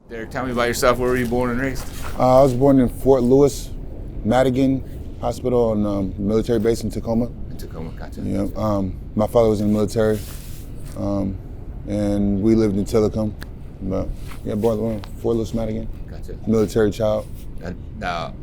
Derek, tell me about yourself. Where were you born and raised? I was born in Fort Lewis, Madigan Hospital on military base in Tacoma. In Tacoma, gotcha. Yeah, my father was in the military, and we lived in Tacoma. But yeah, born in Fort Lewis, Madigan. Gotcha. Military child. Now,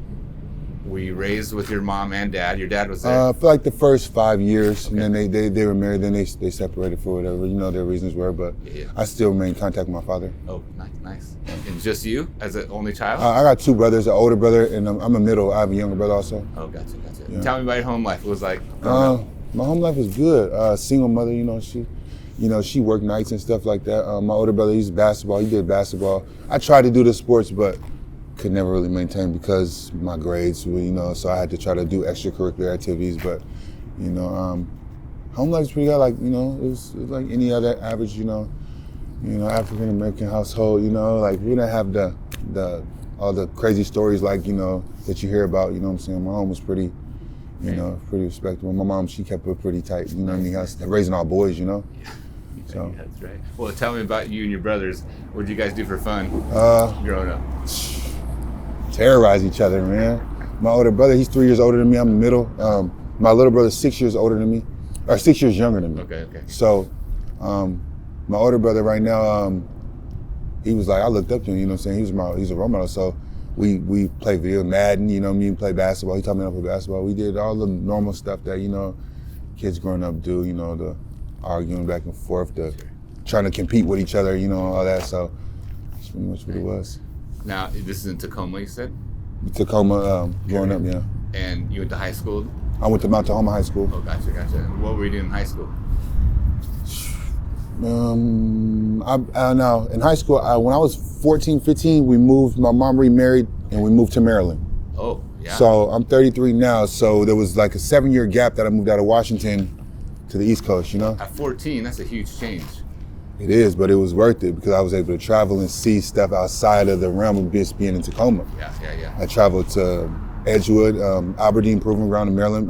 were you raised with your mom and dad? Your dad was there? For like the first 5 years, Okay. and then they were married. Then they separated for whatever their reasons were. But Yeah. I still remain in contact with my father. Oh, nice. And just you as an only child? I got two brothers, an older brother, and I'm a middle. I have a younger brother also. Oh, gotcha. Yeah. Tell me about your home life. It was like growing up. My home life was good. Single mother, she worked nights and stuff like that. My older brother, he did basketball. I tried to do the sports, but could never really maintain because my grades were, so I had to try to do extracurricular activities. But, home life was pretty good. Like, it was like any other average, African American household. Like we didn't have all the crazy stories like that you hear about. You know what I'm saying? My home was pretty. Pretty respectable. My mom, she kept it pretty tight. I was raising all boys. Yeah. So that's right. Well, tell me about you and your brothers. What did you guys do for fun growing up? Terrorize each other, man. My older brother, he's 3 years older than me. I'm the middle. My little brother's 6 years older than me, or 6 years younger than me. Okay. So, my older brother right now, he was like, I looked up to him. You know what I'm saying? He's a role model. So we play video, Madden. Me play basketball. He taught me how to play basketball. We did all the normal stuff that kids growing up do. The arguing back and forth, the trying to compete with each other. All that. So that's pretty much what it was. Now, this is in Tacoma, you said? Tacoma, growing up, yeah. And you went to high school? I went to Mount Tacoma High School. Oh, gotcha. What were you doing in high school? Now, in high school, when I was 14, 15, my mom remarried and we moved to Maryland. Oh, yeah. So I'm 33 now, so there was like a 7-year gap that I moved out of Washington to the East Coast, At 14, that's a huge change. It is, but it was worth it because I was able to travel and see stuff outside of the realm of just being in Tacoma. Yeah. I traveled to Edgewood, Aberdeen Proving Ground in Maryland,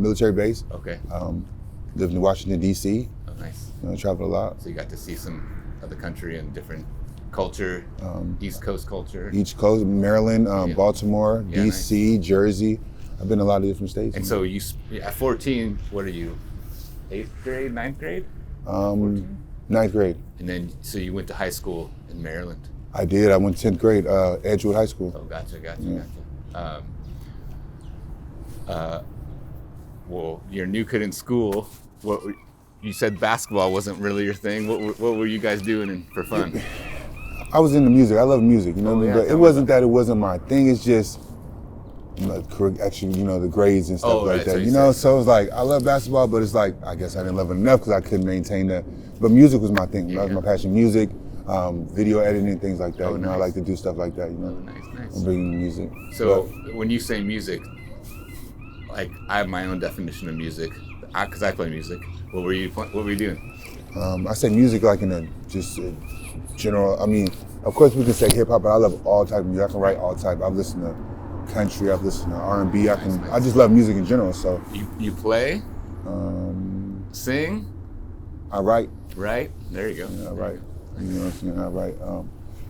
military base. Okay. Lived in Washington, D.C. Oh, nice. I traveled a lot. So you got to see some of the country and different culture, East Coast culture. East Coast, Maryland, Baltimore, Yeah, D.C., nice. Jersey. I've been in a lot of different states. And so at 14, what are you, 8th grade, 9th grade? 9th grade. And then, so you went to high school in Maryland? I did. I went 10th grade, Edgewood High School. Oh, gotcha. Yeah. Well, you're a new kid in school. You said basketball wasn't really your thing. What were you guys doing for fun? I was into music. I love music, but it wasn't that it wasn't my thing. It's just, actually, the grades and stuff like that. So it was like, I love basketball, but it's like, I guess I didn't love it enough because I couldn't maintain that. But music was my thing. That was my passion. Music, video editing, things like that. Oh, nice. I like to do stuff like that. Oh, nice. I'm bringing music. So when you say music, like I have my own definition of music, because I play music. What were you doing? I say music like in a general. Of course we can say hip hop, but I love all type of music. I can write all type. I've listened to country. I've listened to R&B. Nice. I just love music in general. So you play, sing. I write. Right? There you go. Yeah, I write. You know what I'm saying? I write.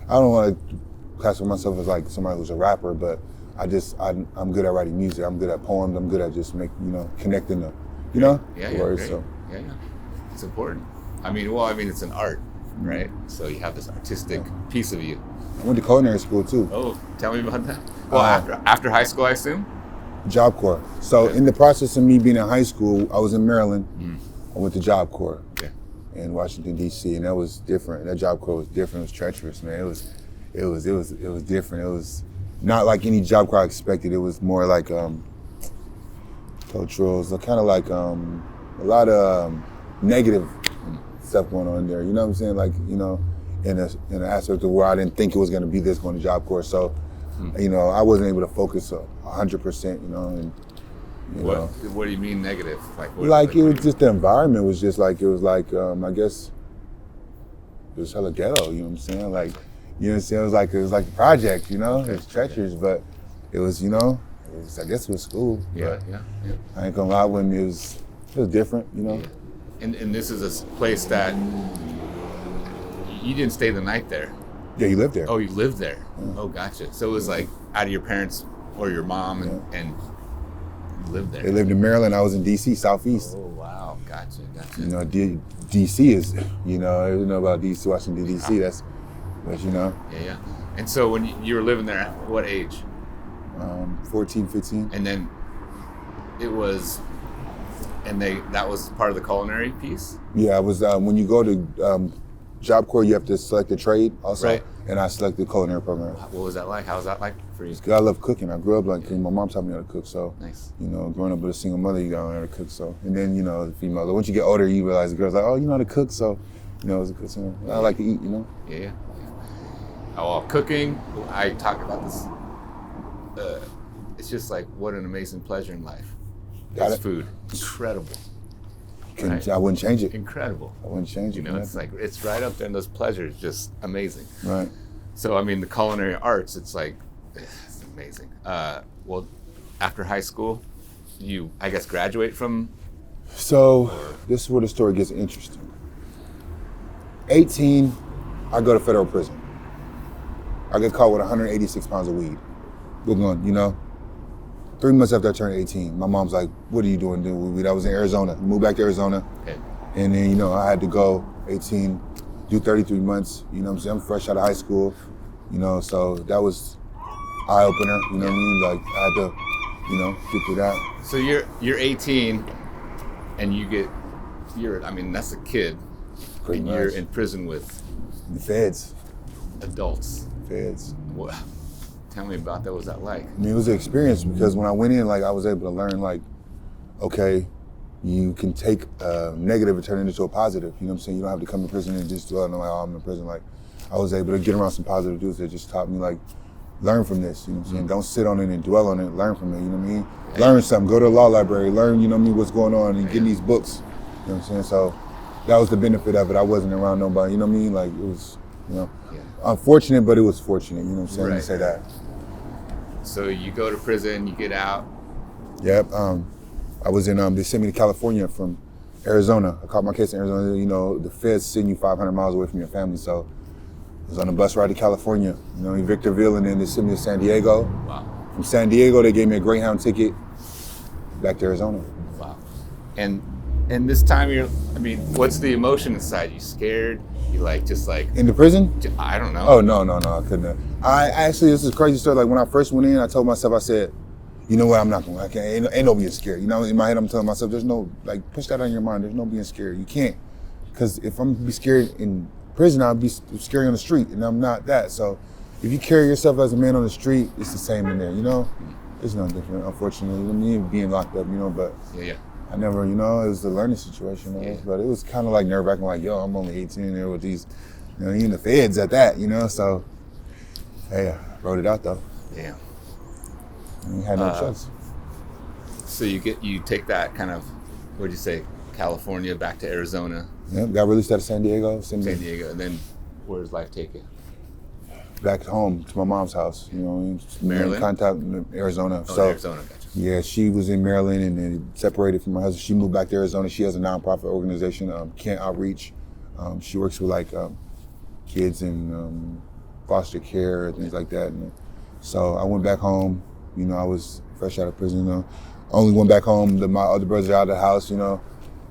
I don't want to classify myself as like somebody who's a rapper, but I'm good at writing music. I'm good at poems. I'm good at just connecting the, words. Great. So Yeah. It's important. It's an art, right? So you have this artistic piece of you. I went to culinary school too. Oh, tell me about that. Well, after high school, I assume? JobCore. So in the process of me being in high school, I was in Maryland. I went to JobCore in Washington, D.C., and that was different. That JobCore was different. It was treacherous, man. It was different. It was not like any JobCore I expected. It was more like cultural, so kind of like a lot of negative stuff going on there. You know what I'm saying? Like, in an aspect of where I didn't think it was going to be this going to JobCore. So, I wasn't able to focus 100%. And What do you mean negative? It was just the environment was just like I guess it was hella ghetto. You know what I'm saying? Like, it was like a project. It was treacherous, but it was I guess it was school. Yeah. I ain't gonna lie, when it was different. Yeah. And this is a place that you didn't stay the night there. Yeah, you lived there. Oh, you lived there. Oh, gotcha. So it was like out of your parents or your mom, and you lived there. They lived in Maryland. I was in D.C., Southeast. Oh, wow. Gotcha. You know, D.C. is, you know about D.C., Washington, D.C. That's, but you know. Yeah. And so when you were living there, at what age? 14, 15. And then it was, that was part of the culinary piece? Yeah, it was when you go to JobCore, you have to select a trade also. Right. And I selected the culinary program. What was that like? How was that like for you? I love cooking. I grew up like, my mom taught me how to cook. So, Nice. you know, growing up with a single mother, you gotta learn how to cook. So, and then, you know, the female, once you get older, you realize the girl's like, oh, you know how to cook. So, you know, as a cook, I like to eat, you know? Yeah. Oh, well, cooking, I talk about this. It's just like, what an amazing pleasure in life. It's food. Incredible. Right? I wouldn't change it. Incredible. I wouldn't change it. You know, it's like, it's right up there in those pleasures, just amazing. Right. So, I mean, the culinary arts, it's like, it's amazing. Well, after high school, you, I guess, graduate from? So, this is where the story gets interesting. 18, I go to federal prison. I get caught with 186 pounds of weed. We're going, you know, 3 months after I turned 18, my mom's like, what are you doing with weed? I was in Arizona, moved back to Arizona. Okay. And then, you know, I had to go 18, do 33 months, you know what I'm saying? I'm fresh out of high school, you know, so that was eye-opener, you know what I mean? Like, I had to, you know, get through that. So you're 18 and I mean, that's a kid. Pretty and much. You're in prison with The feds. adults. Feds. What? Tell me about that. What was that like? I mean, it was an experience because when I went in, like, I was able to learn, like, okay, you can take a negative and turn it into a positive. You know what I'm saying? You don't have to come to prison and just dwell on, like, oh, I'm in prison. Like, I was able to get around some positive dudes that just taught me, like, learn from this. You know what I'm saying? Don't sit on it and dwell on it. Learn from it. You know what I mean? Learn something. Go to the law library. Learn, you know what I mean, what's going on and getting these books. You know what I'm saying? So that was the benefit of it. I wasn't around nobody. You know what I mean? Like, it was, you know, unfortunate, but it was fortunate. You know what I'm saying? Right. To say that. So you go to prison, you get out. Yep. I was in, they sent me to California from Arizona. I caught my case in Arizona. You know, the feds send you 500 miles away from your family. So I was on a bus ride to California, you know, in Victorville, and then they sent me to San Diego. Wow. From San Diego, they gave me a Greyhound ticket back to Arizona. Wow. And this time what's the emotion inside? You scared? You just like In the prison? I don't know. Oh, no, I couldn't. I actually, this is a crazy story. Like, when I first went in, I told myself, I said, you know what, I'm not going to, ain't no being scared. You know, in my head, I'm telling myself, there's no, like, push that out of your mind. There's no being scared. You can't. Because if I'm be scared in prison, I'll be scary on the street, and I'm not that. So if you carry yourself as a man on the street, it's the same in there, you know? It's no different, unfortunately. I mean, being locked up, you know, but Yeah. I never, you know, it was a learning situation. Yeah. But it was kind of like nerve-wracking, like, yo, I'm only 18 there with these, you know, even the feds at that, you know? So, hey, I wrote it out, though. Yeah. And we had no choice. So you take that kind of, what'd you say, California back to Arizona, Yeah, got released out of San Diego. San Diego, and then where does life take you? Back home to my mom's house, you know, Maryland? in contact in Arizona. Oh, So, Arizona, gotcha. yeah, she was in Maryland and then separated from her husband. She moved back to Arizona. She has a nonprofit organization, Kent Outreach. She works with kids in foster care and things like that. And so I went back home. You know, I was fresh out of prison. You know, only went back home. My other brothers are out of the house. You know,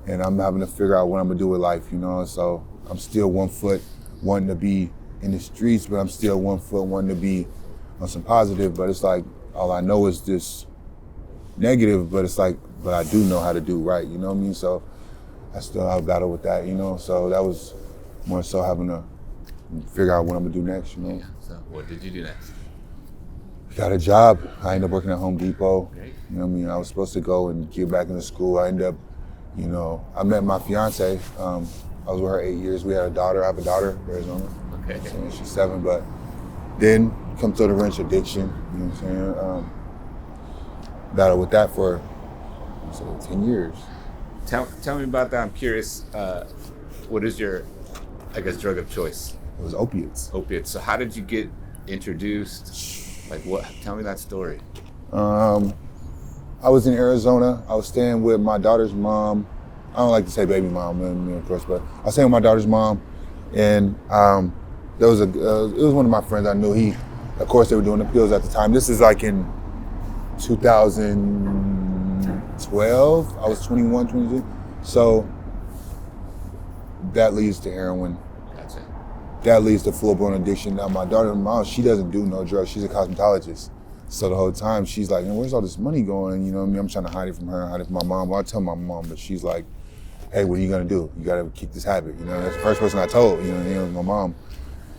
and I'm having to figure out what I'm gonna do with life. You know, so I'm still 1 foot wanting to be in the streets, but I'm still 1 foot wanting to be on some positive. But it's like all I know is this negative, but it's like, but I do know how to do right, you know what I mean? So I still have a battle with that, you know? So that was more so having to figure out what I'm gonna do next, you know? Yeah. So what did you do next? Got a job. I ended up working at Home Depot. Great. You know what I mean? I was supposed to go and get back into school. I ended up, you know, I met my fiance. I was with her 8 years. We had a daughter. I have a daughter, Arizona. Okay. And she's 7, but then come to the wrench addiction, you know what I'm saying? Battled with that for 10 years. Tell me about that. I'm curious. What is your, I guess, drug of choice? It was opiates. Opiates. So how did you get introduced? Like what? Tell me that story. I was in Arizona. I was staying with my daughter's mom. I don't like to say baby mom, of course, but I was staying with my daughter's mom, and There was it was one of my friends I knew. Of course, they were doing appeals at the time. This is like in 2012. I was 21, 22. So that leads to heroin. Gotcha. That leads to full-blown addiction. Now, my daughter-in-law, she doesn't do no drugs. She's a cosmetologist. So the whole time, she's like, where's all this money going? You know what I mean? I'm trying to hide it from her, hide it from my mom. Well, I tell my mom, but she's like, hey, what are you going to do? You got to kick this habit. You know, that's the first person I told, my mom.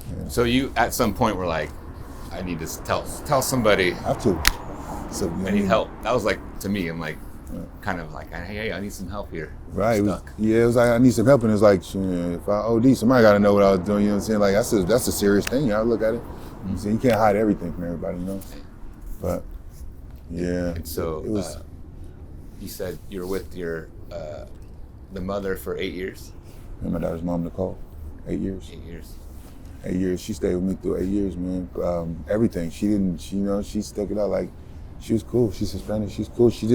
Yeah. So you, at some point, were like, I need to tell somebody. I have to. So, I need help. That was like, to me, I'm like, kind of like, hey, I need some help here. Right. It was like, I need some help. And it's like, if I OD, somebody got to know what I was doing. You know what I'm saying? Like, that's a serious thing. I look at it. Mm-hmm. You can't hide everything from everybody, you know? But, yeah. And so, it was, you said you were with your, the mother for 8 years? And my daughter's mom, Nicole. 8 years. 8 years. 8 years. She stayed with me through 8 years, man. Everything. She stuck it out. Like, she was cool. She's Hispanic. She's cool. She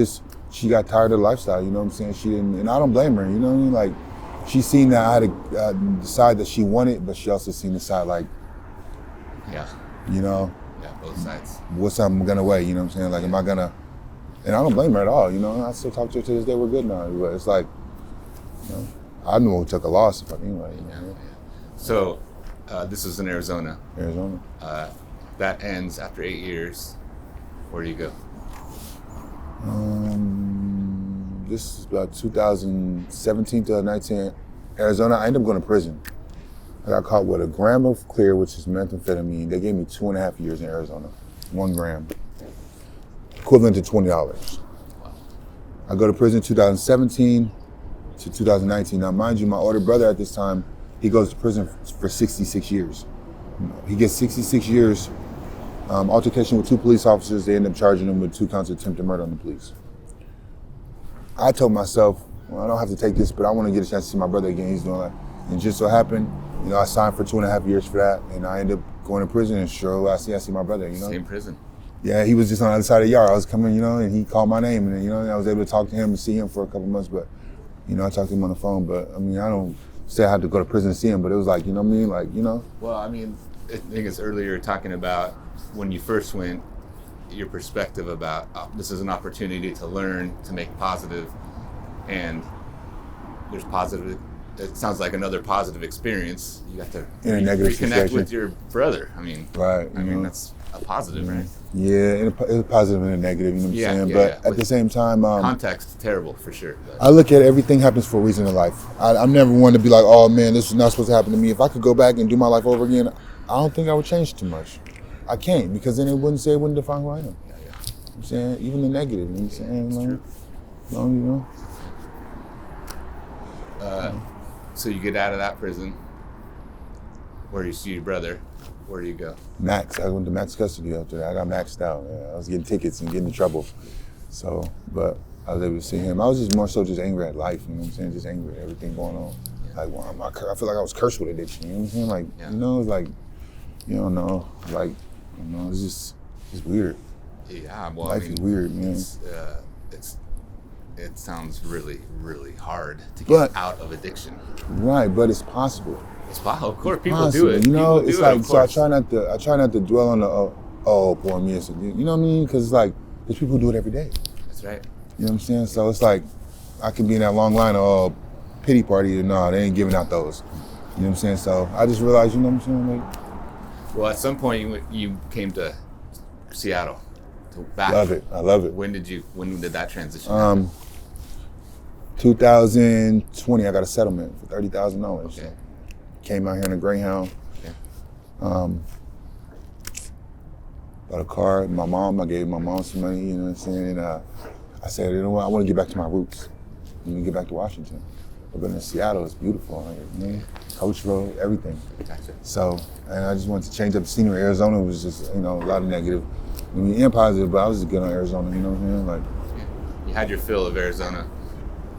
got tired of the lifestyle, you know what I'm saying? And I don't blame her, you know what I mean? Like, she seen that I had to decide that she wanted, but she also seen the side, like, yeah, you know? Yeah, both sides. What's I'm gonna weigh, you know what I'm saying? Like, am I gonna, and I don't blame her at all, you know? I still talk to her to this day, we're good now, but it's like, you know, I knew we took a loss, but anyway. You know? Yeah. So, this is in Arizona. Arizona. That ends after 8 years. Where do you go? This is about 2017 to 19, Arizona. I ended up going to prison. I got caught with a gram of clear, which is methamphetamine. They gave me 2.5 years in Arizona, 1 gram, equivalent to $20. Wow. I go to prison 2017 to 2019. Now, mind you, my older brother at this time, he goes to prison for 66 years. He gets 66 years. Altercation with 2 police officers, they end up charging him with 2 counts of attempted murder on the police. I told myself, well, I don't have to take this, but I want to get a chance to see my brother again. He's doing that. And just so happened, I signed for 2.5 years for that, and I ended up going to prison, and sure, I see my brother, Same prison. Yeah, he was just on the other side of the yard. I was coming, and he called my name, and I was able to talk to him and see him for a couple months, but, I talked to him on the phone, but, I don't say I had to go to prison to see him, but it was like, you know what I mean? Like, Well, I think it's earlier talking about when you first went, your perspective about this is an opportunity to learn, to make positive, and there's positive. It sounds like another positive experience. You got to reconnect with your brother. Right. That's a positive, right? Yeah, it's a positive and a negative. You know what I'm saying? But at the same time, context terrible for sure. But I look at everything happens for a reason in life. I'm never one to be like, oh man, this is not supposed to happen to me. If I could go back and do my life over again, I don't think I would change too much. I can't, because then it wouldn't define who I am. Yeah. I'm saying, even the negative, you know what I'm saying? True. So you get out of that prison, where you see your brother, where do you go? Max. I went to max custody after that. I got maxed out. Yeah, I was getting tickets and getting in trouble. So, but I was able to see him. I was just more so just angry at life, you know what I'm saying? Just angry at everything going on. Yeah. Like, I feel like I was cursed with addiction, you know what I'm saying? Like, it's like, you don't know, like, it's weird. Yeah, well, life is weird, man. It sounds really, really hard to get out of addiction. Right, but it's possible. It's possible. Of course, people do it. It's like, so I try not to dwell on the poor me. You know what I mean? Because it's like there's people who do it every day. That's right. You know what I'm saying? So it's like I can be in that long line of pity party. No, they ain't giving out those. You know what I'm saying? So I just realized, you know what I'm saying? Like, well, at some point you came to Seattle. Back. Love it. I love it. When did that transition happen? 2020, I got a settlement for $30,000. Okay. So came out here in a Greyhound. Okay. Bought a car. I gave my mom some money, you know what I'm saying? And I said, you know what, I want to get back to my roots. I want to get back to Washington. I've been in Seattle, it's beautiful. Coach Road, everything. Gotcha. So, and I just wanted to change up the scenery. Arizona was just, a lot of negative. And positive, but I was just good on Arizona, you know what I'm saying? Like, you had your fill of Arizona.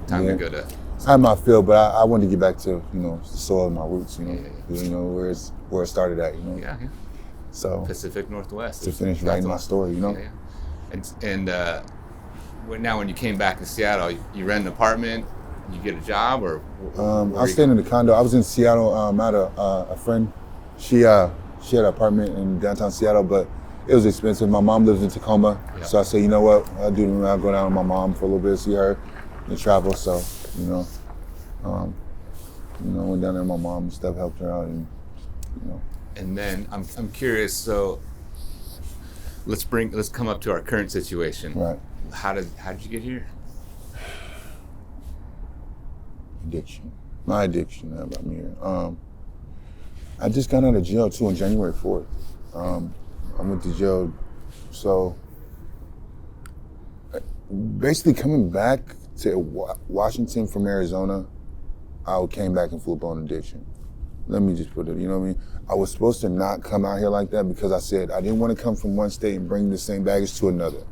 Time to go to. I had my fill, but I wanted to get back to, the soil and my roots, where it started at, Yeah. So Pacific Northwest. To finish writing my story, Yeah. And now when you came back to Seattle, you rent an apartment, you get a job, or I was staying in the condo. I was in Seattle. I had a friend She had an apartment in downtown Seattle, but it was expensive. My mom lives in Tacoma, so I said, you know what, I'll go down with my mom for a little bit, see her, and travel. So, went down there with my mom and stuff, helped her out, and And then I'm curious. So let's come up to our current situation. Right. How did you get here? Addiction. My addiction that brought me here. I just got out of jail too on January 4th. I went to jail, so basically coming back to Washington from Arizona, I came back and flew up on addiction. Let me just put it, you know what I mean? I was supposed to not come out here like that because I said I didn't want to come from one state and bring the same baggage to another.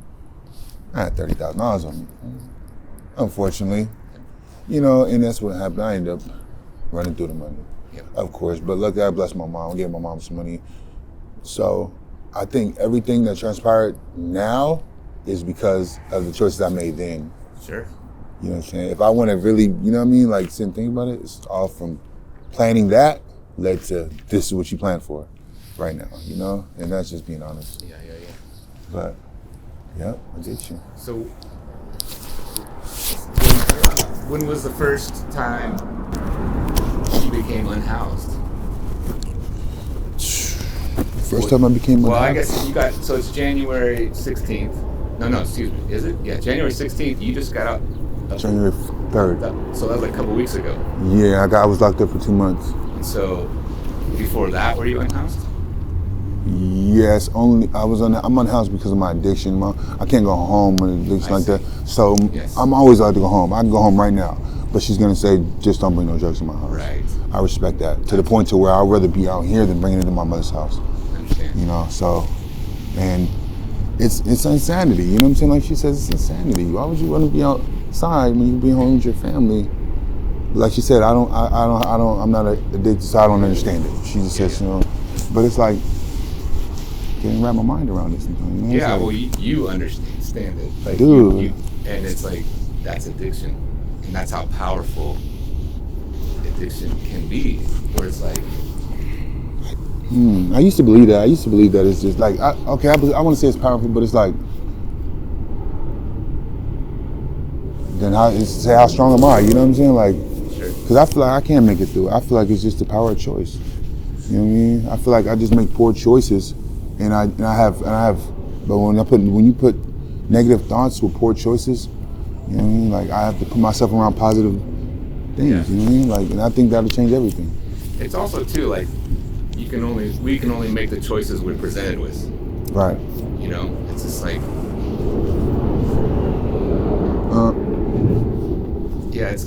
I had $30,000 on me, unfortunately. And that's what happened. I ended up running through the money, of course. But luckily, I blessed my mom. I gave my mom some money. So I think everything that transpired now is because of the choices I made then. Sure. You know what I'm saying? If I want to really, you know what I mean, like sit and think about it, it's all from planning that led to this is what you plan for right now, And that's just being honest. Yeah. But, addiction. So when was the first time you became unhoused? First time I became unhoused? Well, I guess so it's January 16th. No, excuse me. Is it? Yeah, January 16th. You just got out. January 3rd. So that was like a couple weeks ago. Yeah, I was locked up for 2 months. So before that, were you unhoused? Yes, I'm unhoused because of my addiction. I can't go home with an addiction like that. So I'm always allowed to go home. I can go home right now. But she's gonna say, just don't bring no drugs to my house. Right. I respect that. To the point to where I'd rather be out here than bringing it to my mother's house. I understand. So, and it's insanity. You know what I'm saying? Like she says, it's insanity. Why would you want to be outside when you be home with your family? Like she said, I'm not addicted, so I don't understand it. She just says, but it's like, can't wrap my mind around it sometimes. Yeah, well, you understand it. Like, dude. And it's like, that's addiction. And that's how powerful addiction can be. Where it's like... I used to believe that. It's just like, I want to say it's powerful, but it's like, then how strong am I? You know what I'm saying? Like, because I feel like I can't make it through. I feel like it's just the power of choice. You know what I mean? I feel like I just make poor choices. And I have, but when you put negative thoughts with poor choices, you know what I mean? Like I have to put myself around positive things, you know what I mean? Like, and I think that'll change everything. It's also too like, we can only make the choices we're presented with. Right. It's just like,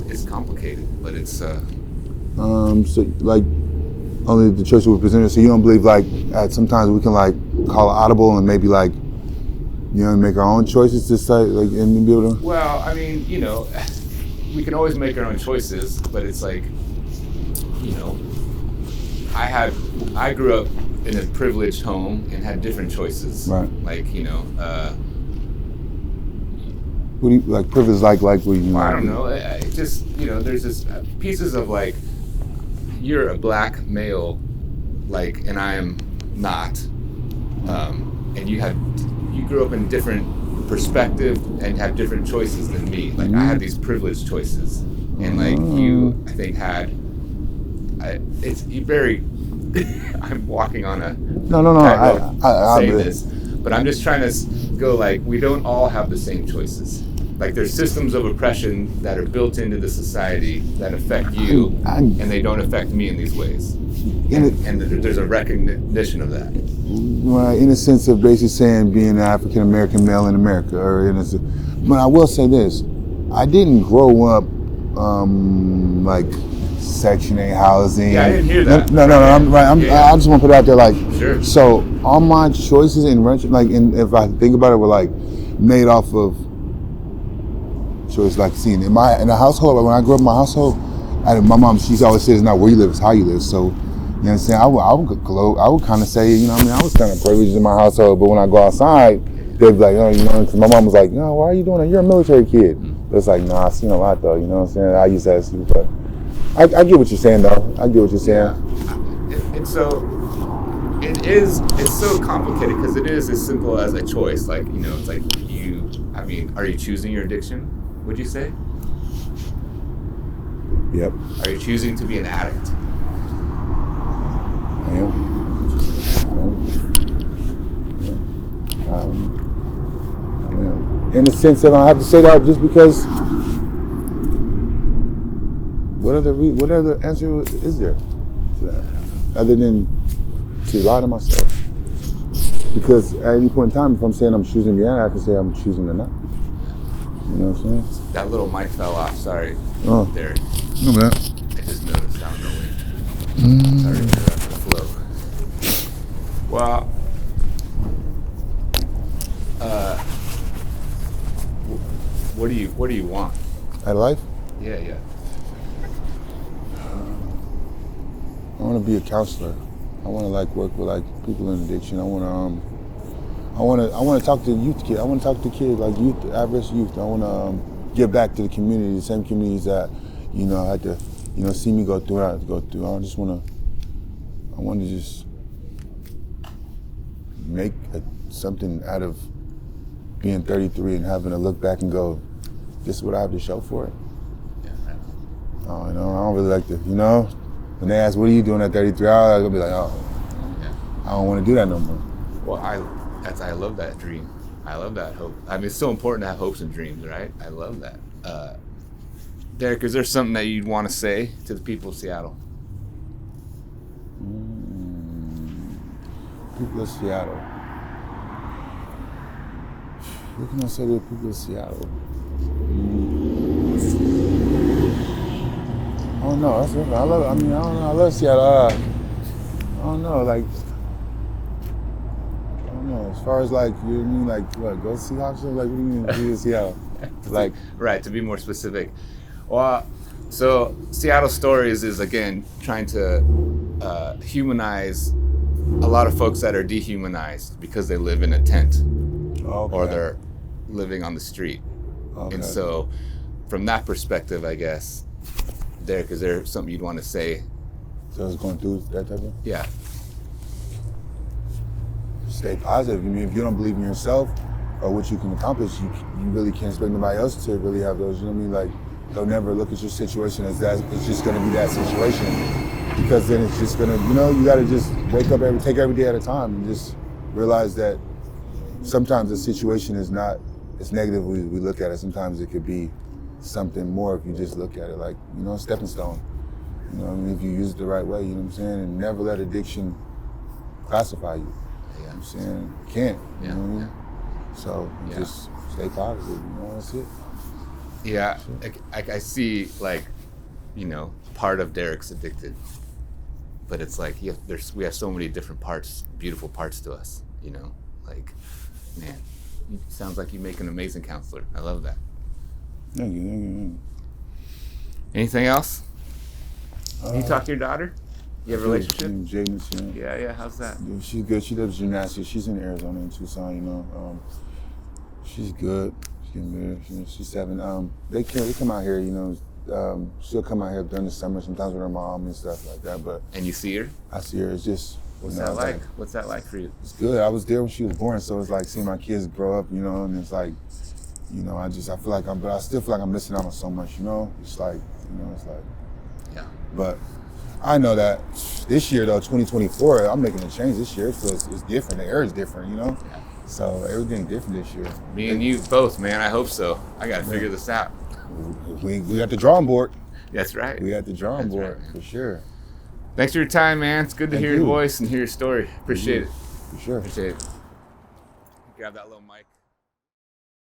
it's complicated, but it's. So like. Only the choice we presented. So you don't believe like sometimes we can like call an audible and maybe like, make our own choices to say like and be able to. Well, I mean, we can always make our own choices, but it's like, I grew up in a privileged home and had different choices. Right. Like, what do you like privilege like? What do you? I don't know. It just there's this pieces of like. You're a black male, like, and I am not. And you grew up in different perspective and have different choices than me. Like I had these privileged choices, and like you, I think I'm walking on a. No. I say this, but I'm just trying to go like we don't all have the same choices. Like there's systems of oppression that are built into the society that affect you, and they don't affect me in these ways. And there's a recognition of that. Right, in a sense of basically saying being an African American male in America, but I will say this: I didn't grow up like Section 8 housing. Yeah, I didn't hear that. No. I just want to put it out there, like. Sure. So all my choices if I think about it, were like made off of. So it's like seeing in a household. When I grew up in my household, my mom, she always says, "Not where you live, it's how you live." So, you know what I'm saying? I would kind of say, I was kind of privileged in my household, but when I go outside, they'd be like, because my mom was like, "No, why are you doing that? You're a military kid." But it's like, nah, I've seen a lot though. You know what I'm saying? I used to ask you, but I get what you're saying though. I get what you're saying. Yeah. So it's so complicated because it is as simple as a choice. Like, it's like are you choosing your addiction, would you say? Yep. Are you choosing to be an addict? I am. In the sense that I have to say that just because what other answer is there to that? Other than to lie to myself? Because at any point in time, if I'm saying I'm choosing the I can say I'm choosing to not. You know what I'm saying? That little mic fell off. Sorry. Oh. There. No, man. I just noticed. I don't know when. Sorry to interrupt the flow. Well, what do you want? At life? Yeah. I want to be a counselor. I want to work with people in addiction. I want to talk to youth kids. I want to talk to kids youth, average youth. I want to give back to the community, the same communities that had to see me go through what I had to go through. I want to just make something out of being 33 and having to look back and go, this is what I have to show for it. Yeah. I don't really like to, when they ask, what are you doing at 33, I'm going to be like, oh, Yeah. I don't want to do that no more. Well, I love that dream. I love that hope. I mean, it's so important to have hopes and dreams, right? I love that. Derek, is there something that you'd want to say to the people of Seattle? People of Seattle. What can I say to the people of Seattle? I don't know. I love Seattle. I don't know. I don't know. As far as what, go see Seahawks? What do you mean be in Seattle? Right, to be more specific. Well, so Seattle Stories is, again, trying to humanize a lot of folks that are dehumanized because they live in a tent. Okay. Or they're living on the street. Okay. And so from that perspective, I guess, Derek, is there something you'd want to say? So I was going through that type of? Yeah. Stay positive. I mean, if you don't believe in yourself or what you can accomplish, you really can't expect nobody else to really have those, they'll never look at your situation as that. It's just going to be that situation. Because then it's just going to, you got to just wake up take every day at a time and just realize that sometimes the situation is not as negative as we look at it. Sometimes it could be something more if you just look at it like, a stepping stone. If you use it the right way, you know what I'm saying? And never let addiction classify you. Yeah. You know what I'm saying? You can't. Yeah. You know what I mean? So just stay positive, that's it. Yeah, I see, part of Derek's addicted. But it's like, we have so many different parts, beautiful parts to us, man, it sounds like you make an amazing counselor. I love that. Thank you. Anything else? Can you talk to your daughter? You have a relationship? Jaden's, Yeah, how's that? Yeah, she's good. She does gymnastics. She's in Arizona in Tucson, she's good. She's getting better. She's 7. They come out here, she'll come out here during the summer sometimes with her mom and stuff like that. But and you see her? I see her. It's just what's that like? What's that like for you? It's good. I was there when she was born, so it's like seeing my kids grow up, and it's like, I still feel like I'm missing out on so much, It's like, yeah. But I know that this year though, 2024, I'm making a change this year. So it's different. The air is different, Yeah. So everything's different this year. Me and you both, man. I hope so. I got to figure this out. We got the drawing board. That's right. We got the drawing board, right, for sure. Thanks for your time, man. It's good to hear your voice and hear your story. Appreciate it. For sure. Appreciate it. Grab that little mic.